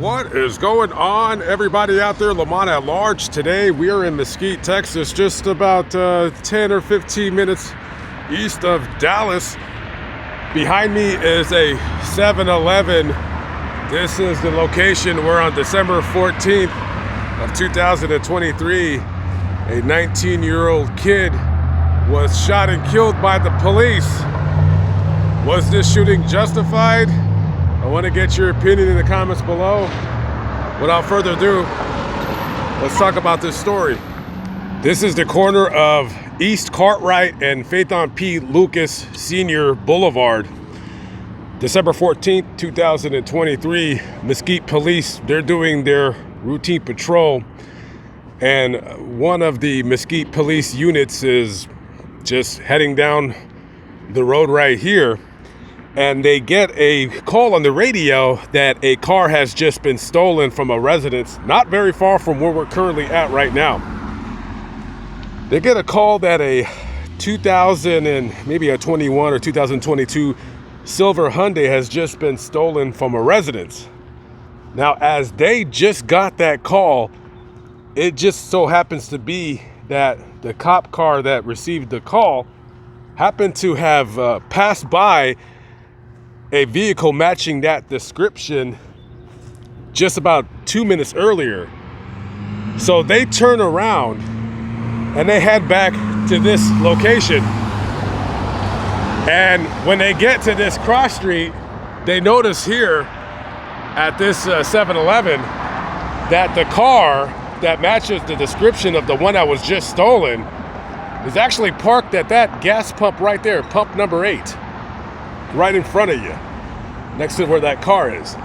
What is going on, everybody out there? Lamont at large. Today we are in Mesquite, Texas, just about 10 or 15 minutes east of Dallas. Behind me is a 7-Eleven. This is the location where on December 14th of 2023, a 19-year-old kid was shot and killed by the police. Was this shooting justified? I want to get your opinion in the comments below. Without further ado, let's talk about this story. This is the corner of East Cartwright and Faithon P. Lucas Sr. Boulevard. December 14th, 2023, Mesquite police, they're doing their routine patrol. And one of the Mesquite police units is just heading down the road right here. And they get a call on the radio that a car has just been stolen from a residence not very far from where we're currently at right now. They get a call that a 2000 and maybe a 21 or 2022 silver Hyundai has just been stolen from a residence. Now, as they just got that call, it just so happens to be that the cop car that received the call happened to have passed by a vehicle matching that description just about 2 minutes earlier. So they turn around and they head back to this location. And when they get to this cross street, they notice here at this 7-Eleven that the car that matches the description of the one that was just stolen is actually parked at that gas pump right there, pump number 8. Right in front of you, next to where that car is.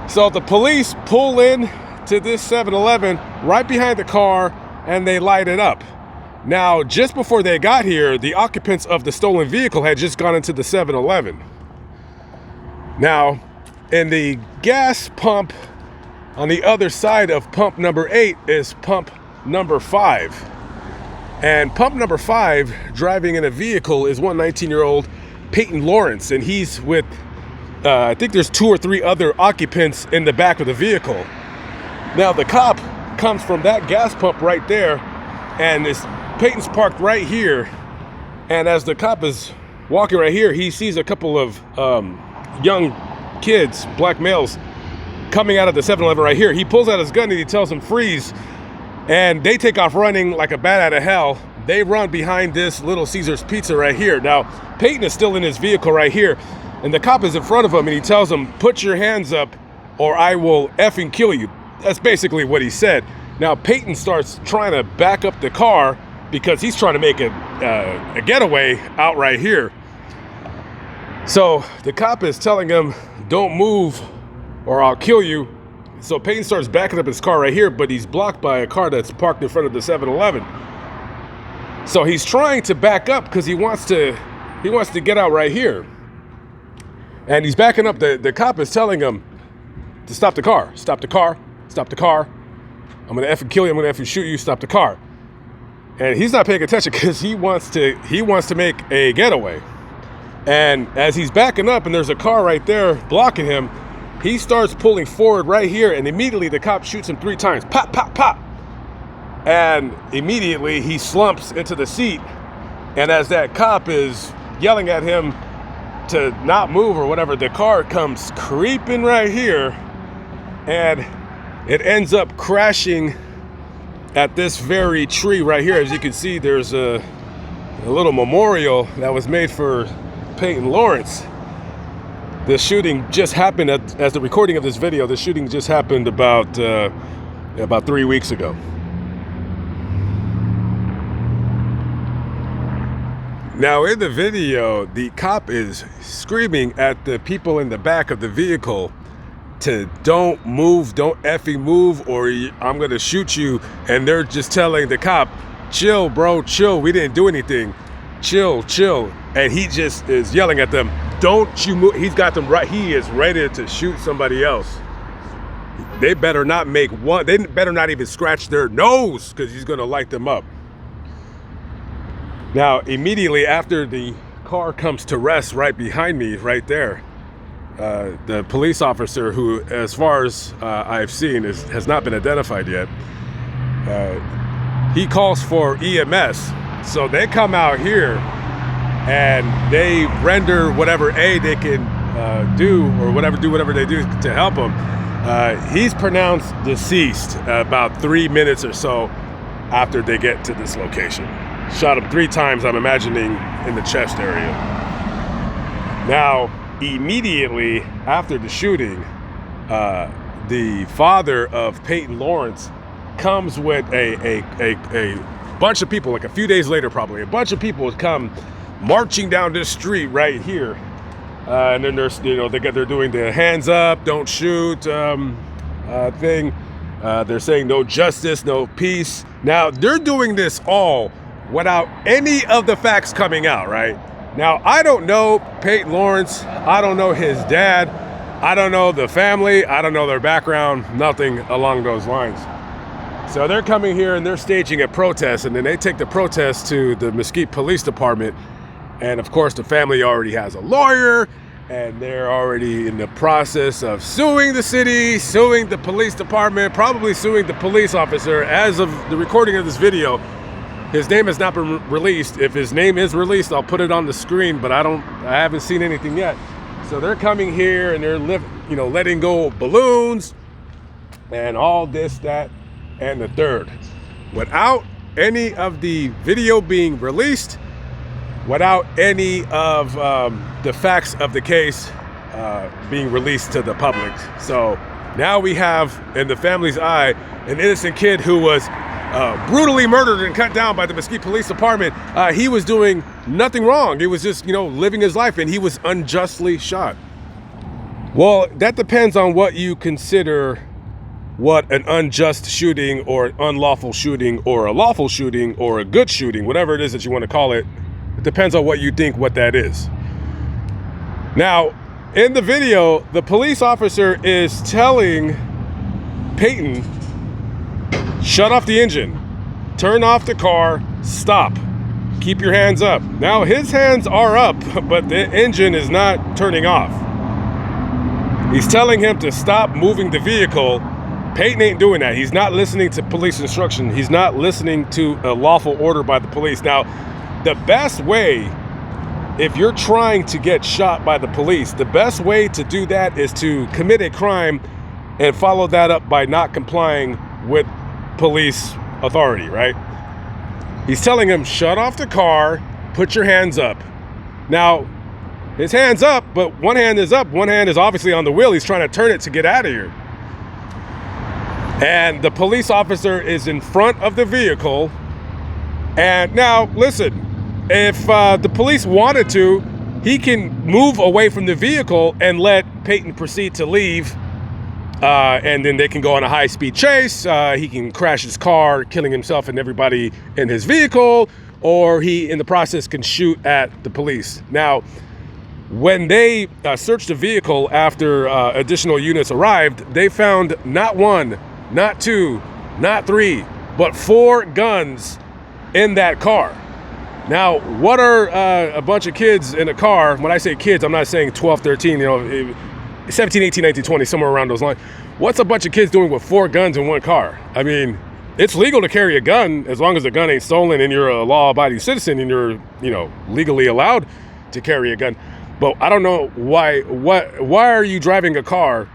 So the police pull in to this 7-Eleven right behind the car and they light it up. Now, just before they got here, the occupants of the stolen vehicle had just gone into the 7-Eleven. Now, in the gas pump on the other side of pump number 8 is pump number 5. And pump number 5, driving in a vehicle, is one 19-year-old Peyton Lawrence, and he's with I think there's 2 or 3 other occupants in the back of the vehicle. Now the cop comes from that gas pump right there, and Peyton's parked right here, and as the cop is walking right here, he sees a couple of young kids, black males, coming out of the 7-Eleven right here. He pulls out his gun and he tells them freeze, and they take off running like a bat out of hell. They run behind this Little Caesars Pizza right here. Now, Peyton is still in his vehicle right here, and the cop is in front of him, and he tells him, "Put your hands up or I will effing kill you." That's basically what he said. Now, Peyton starts trying to back up the car because he's trying to make a getaway out right here. So the cop is telling him, "Don't move or I'll kill you." So Peyton starts backing up his car right here, but he's blocked by a car that's parked in front of the 7-Eleven. So he's trying to back up because he wants to get out right here. And he's backing up. The cop is telling him to stop the car. Stop the car. Stop the car. I'm gonna effing kill you. I'm gonna effing shoot you. Stop the car. And he's not paying attention because he wants to make a getaway. And as he's backing up and there's a car right there blocking him, he starts pulling forward right here, and immediately the cop shoots him 3 times. Pop, pop, pop. And immediately he slumps into the seat. And as that cop is yelling at him to not move or whatever, the car comes creeping right here, and it ends up crashing at this very tree right here. As you can see, there's a little memorial that was made for Peyton Lawrence. The shooting just happened as the recording of this video. The shooting just happened about 3 weeks ago. Now in the video, the cop is screaming at the people in the back of the vehicle to don't move, don't effing move, or I'm gonna shoot you. And they're just telling the cop, "Chill, bro, chill. We didn't do anything. Chill, chill." And he just is yelling at them, "Don't you move." He's got them right. He is ready to shoot somebody else. They better not make one. They better not even scratch their nose because he's gonna light them up. Now, immediately after the car comes to rest right behind me, right there, the police officer who, as far as I've seen, has not been identified yet. He calls for EMS. So they come out here and they render whatever aid they can do whatever they do to help him. He's pronounced deceased about 3 minutes or so after they get to this location. Shot him 3 times, I'm imagining, in the chest area. Now, immediately after the shooting, the father of Peyton Lawrence comes with a bunch of people, like a few days later probably, a bunch of people come marching down this street right here. And then there's, they're doing the hands up, don't shoot thing. They're saying no justice, no peace. Now, they're doing this all without any of the facts coming out, right? Now, I don't know Peyton Lawrence. I don't know his dad. I don't know the family. I don't know their background, nothing along those lines. So they're coming here and they're staging a protest, and then they take the protest to the Mesquite Police Department. And of course, the family already has a lawyer, and they're already in the process of suing the city, suing the police department, probably suing the police officer. As of the recording of this video, his name has not been released. If his name is released, I'll put it on the screen, but I haven't seen anything yet. So they're coming here and they're letting go of balloons and all this, that, and the third, without any of the video being released, without any of the facts of the case being released to the public. So now we have, in the family's eye, an innocent kid who was brutally murdered and cut down by the Mesquite Police Department. He was doing nothing wrong. He was just, living his life, and he was unjustly shot. Well, that depends on what you consider what an unjust shooting or an unlawful shooting or a lawful shooting or a good shooting, whatever it is that you want to call it. It depends on what you think what that is. Now, in the video, the police officer is telling Peyton, shut off the engine, turn off the car, stop, keep your hands up. Now, his hands are up, but the engine is not turning off. He's telling him to stop moving the vehicle. Peyton ain't doing that. He's not listening to police instruction. He's not listening to a lawful order by the police. Now, the best way, if you're trying to get shot by the police, the best way to do that is to commit a crime and follow that up by not complying with police authority, right? He's telling him, shut off the car, put your hands up. Now, his hand's up, but one hand is up, one hand is obviously on the wheel. He's trying to turn it to get out of here. And the police officer is in front of the vehicle. And now, listen, if the police wanted to, he can move away from the vehicle and let Peyton proceed to leave. And then they can go on a high-speed chase. He can crash his car, killing himself and everybody in his vehicle. Or he, in the process, can shoot at the police. Now, when they searched the vehicle after additional units arrived, they found not one, not two, not three, but 4 guns in that car. Now, what are a bunch of kids in a car? When I say kids, I'm not saying 12, 13, 17, 18, 19, 20, somewhere around those lines. What's a bunch of kids doing with 4 guns in one car? I mean, it's legal to carry a gun as long as the gun ain't stolen and you're a law-abiding citizen and you're, legally allowed to carry a gun. But I don't know why are you driving a car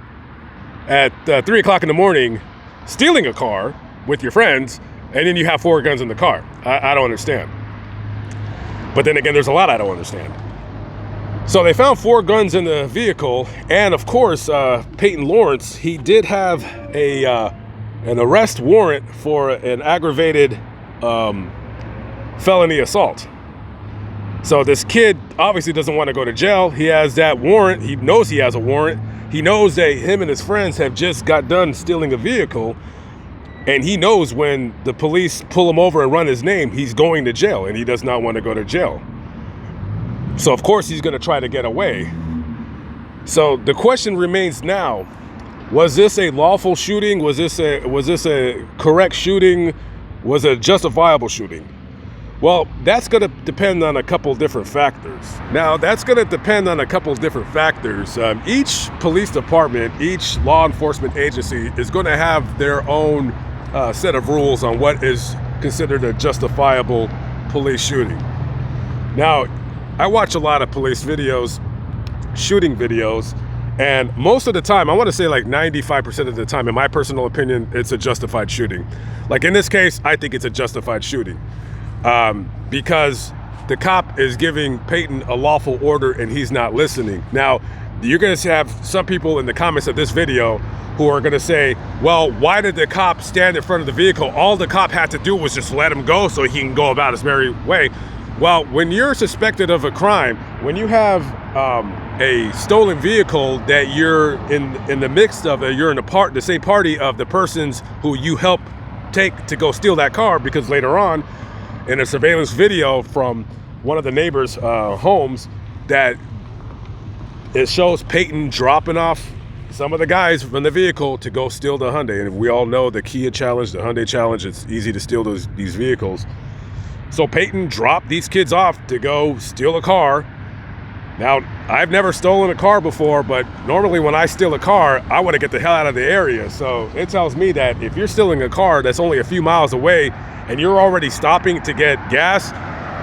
at 3 o'clock in the morning, stealing a car with your friends, and then you have 4 guns in the car? I don't understand. But then again, there's a lot I don't understand. So they found 4 guns in the vehicle, and of course, Peyton Lawrence, he did have an arrest warrant for an aggravated felony assault. So this kid obviously doesn't want to go to jail. He has that warrant. He knows he has a warrant. He knows that him and his friends have just got done stealing a vehicle. And he knows when the police pull him over and run his name, he's going to jail, and he does not want to go to jail. So of course he's going to try to get away. So the question remains now, was this a lawful shooting? Was this a correct shooting? Was it a justifiable shooting? Well, that's going to depend on a couple different factors. Each police department, each law enforcement agency is going to have their own set of rules on what is considered a justifiable police shooting. Now, I watch a lot of police videos, shooting videos, and most of the time, I want to say like 95% of the time, in my personal opinion, it's a justified shooting. Like in this case, I think it's a justified shooting. Because the cop is giving Peyton a lawful order and he's not listening. Now, you're going to have some people in the comments of this video who are going to say, well, why did the cop stand in front of the vehicle? All the cop had to do was just let him go so he can go about his merry way. Well, when you're suspected of a crime, when you have a stolen vehicle that you're in the midst of, you're in the same party of the persons who you help take to go steal that car, because later on, in a surveillance video from one of the neighbors' homes, that it shows Peyton dropping off some of the guys from the vehicle to go steal the Hyundai. And we all know the Kia challenge, the Hyundai challenge, it's easy to steal these vehicles. So Peyton dropped these kids off to go steal a car. Now, I've never stolen a car before, but normally when I steal a car, I want to get the hell out of the area. So it tells me that if you're stealing a car that's only a few miles away and you're already stopping to get gas,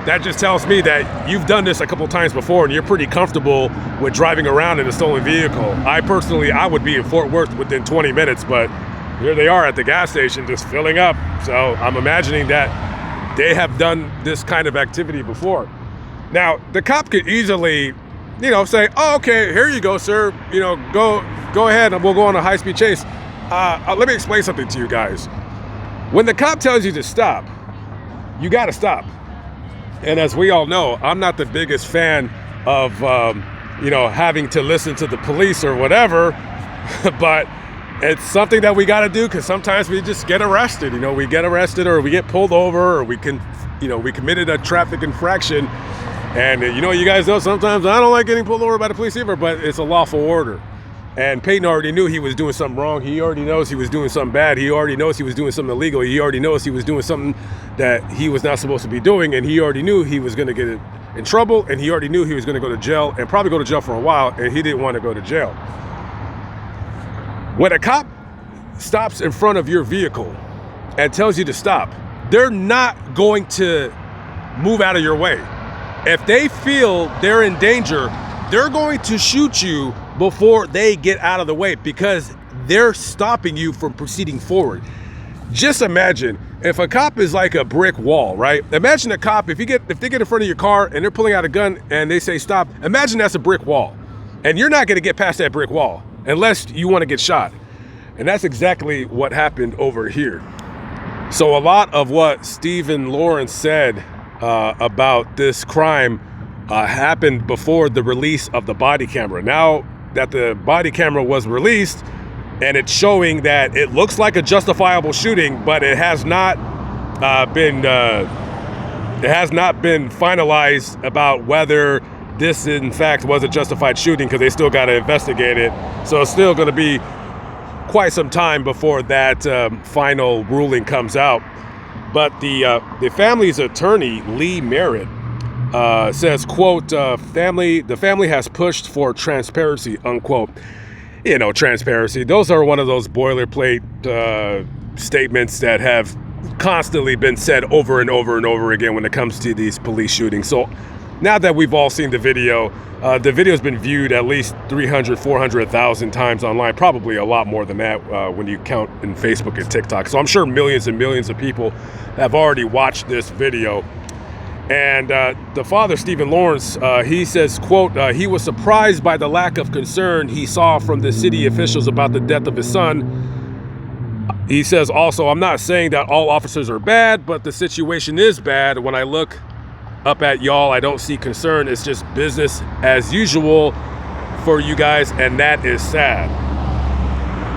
that just tells me that you've done this a couple times before and you're pretty comfortable with driving around in a stolen vehicle. I would be in Fort Worth within 20 minutes, but here they are at the gas station just filling up. So I'm imagining that they have done this kind of activity before. Now, the cop could easily, say, oh, okay, here you go, sir. Go ahead and we'll go on a high-speed chase. Let me explain something to you guys. When the cop tells you to stop, you got to stop. And as we all know, I'm not the biggest fan of, having to listen to the police or whatever, but it's something that we got to do because sometimes we just get arrested. We get arrested or we get pulled over or we committed a traffic infraction. And, you guys know sometimes I don't like getting pulled over by the police either, but it's a lawful order. And Peyton already knew he was doing something wrong. He already knows he was doing something bad. He already knows he was doing something illegal. He already knows he was doing something that he was not supposed to be doing. And he already knew he was going to get in trouble. And he already knew he was going to go to jail and probably go to jail for a while. And he didn't want to go to jail. When a cop stops in front of your vehicle and tells you to stop, they're not going to move out of your way. If they feel they're in danger, they're going to shoot you before they get out of the way because they're stopping you from proceeding forward. Just imagine if a cop is like a brick wall, right? Imagine a cop, if they get in front of your car and they're pulling out a gun and they say stop, imagine that's a brick wall. And you're not going to get past that brick wall unless you want to get shot. And that's exactly what happened over here. So a lot of what Stephen Lawrence said about this crime happened before the release of the body camera. Now that the body camera was released and it's showing that it looks like a justifiable shooting, but it has not been finalized about whether this in fact was a justified shooting because they still got to investigate it. So it's still going to be quite some time before that final ruling comes out. But the family's attorney, Lee Merritt, says, quote, the family has pushed for transparency, unquote. Transparency. Those are one of those boilerplate statements that have constantly been said over and over and over again when it comes to these police shootings. So now that we've all seen the video's been viewed at least 300, 400,000 times online, probably a lot more than that when you count in Facebook and TikTok. So I'm sure millions and millions of people have already watched this video. And the father, Stephen Lawrence, he says, quote, he was surprised by the lack of concern he saw from the city officials about the death of his son. He says also, I'm not saying that all officers are bad, but the situation is bad. When I look up at y'all, I don't see concern. It's just business as usual for you guys, and that is sad.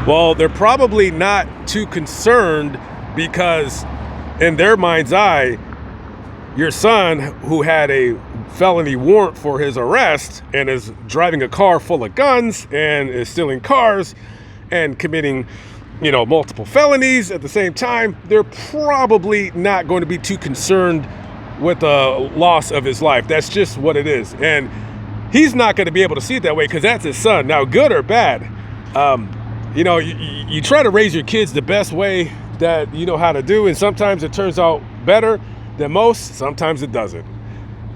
Well, they're probably not too concerned because in their mind's eye, your son, who had a felony warrant for his arrest and is driving a car full of guns and is stealing cars and committing, multiple felonies at the same time, they're probably not going to be too concerned with the loss of his life. That's just what it is. And he's not going to be able to see it that way because that's his son. Now, good or bad, you know, you try to raise your kids the best way that you know how to do, and sometimes it turns out better than most, sometimes it doesn't.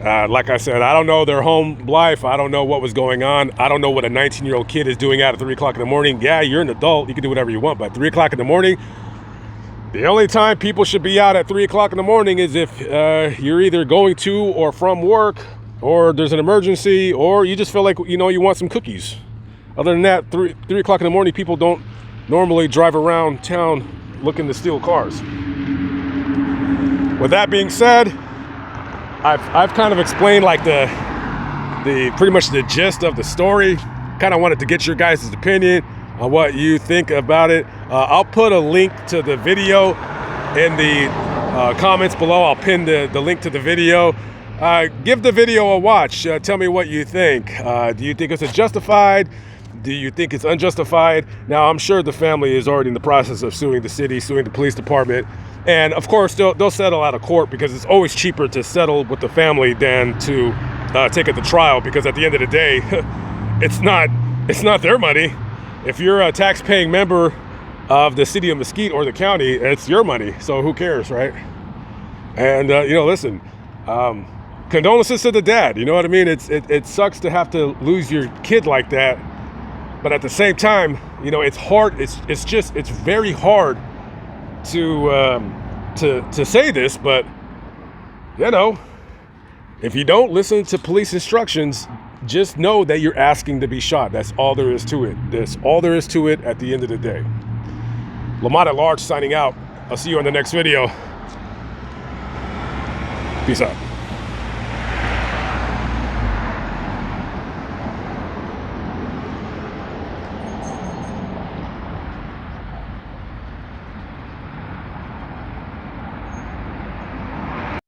Like I said, I don't know their home life. I don't know what was going on. I don't know what a 19-year-old kid is doing out at 3 o'clock in the morning. Yeah, you're an adult. You can do whatever you want. But 3 o'clock in the morning, the only time people should be out at 3 o'clock in the morning is if you're either going to or from work, or there's an emergency, or you just feel like, you know, you want some cookies. Other than that, 3 o'clock in the morning, people don't normally drive around town looking to steal cars. With that being said, I've kind of explained like the pretty much the gist of the story. Kind of wanted to get your guys' opinion on what you think about it. I'll put a link to the video in the comments below. I'll pin the link to the video. Give the video a watch. Tell me what you think. Do you think it's justified? Do you think it's unjustified? Now, I'm sure the family is already in the process of suing the city, suing the police department. And of course, they'll settle out of court because it's always cheaper to settle with the family than to take it to trial, because at the end of the day, it's not their money. If you're a tax-paying member of the city of Mesquite or the county, it's your money. So who cares, right? And, you know, listen, condolences to the dad. You know what I mean? It sucks to have to lose your kid like that. But at the same time, you know, it's hard. It's very hard to say this, but you know, if you don't listen to police instructions, just know that you're asking to be shot. That's all there is to it. That's all there is to it at the end of the day. Lamont at Large signing out. I'll see you on the next video. Peace out.